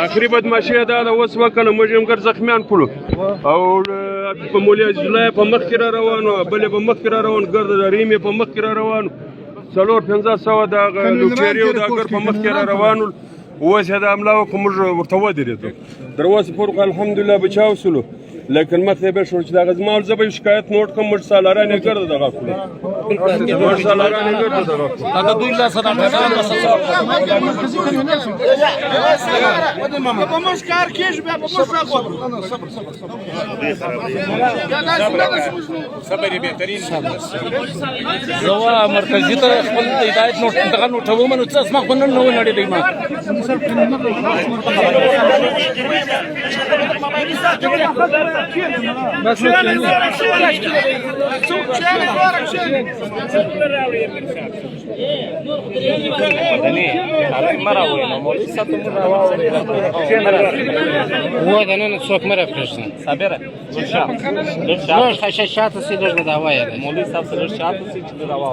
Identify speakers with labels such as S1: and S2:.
S1: اخري بدمعشي دا اوس وکنه موږ هم ګر زخمیان کړو او په مولیا جلای په مخ کې را روانو بلې په مخ کې را روان ګرد ریمې په مخ کې را روانو 400 دا لوټيري او دا ګر په مخ کې را روانو اوس دا عمله وکړو موږ ورته ودرېدو در اوسه پورې الحمدلله بچاو سلو لیکن مخ به شو چې دا غزمال زبې شکایت نوٹ کوم مر سالارانه ګرځي دغه کړو مر سالارانه ګرځي دغه
S2: دا دوی لا صدا په مش کار کېږي بیا په مش راغو صبر بهترین زوا مرکزی ته خپل هدایت نوٹ دغه نوټو منو څه اسمه خو نن نو نړۍ دی ما بس هو ده انا څوک مره فرشتن صابره لږ خشاشات سي لږ د هوا یې مولوی صاحب سره شات سي چې د هوا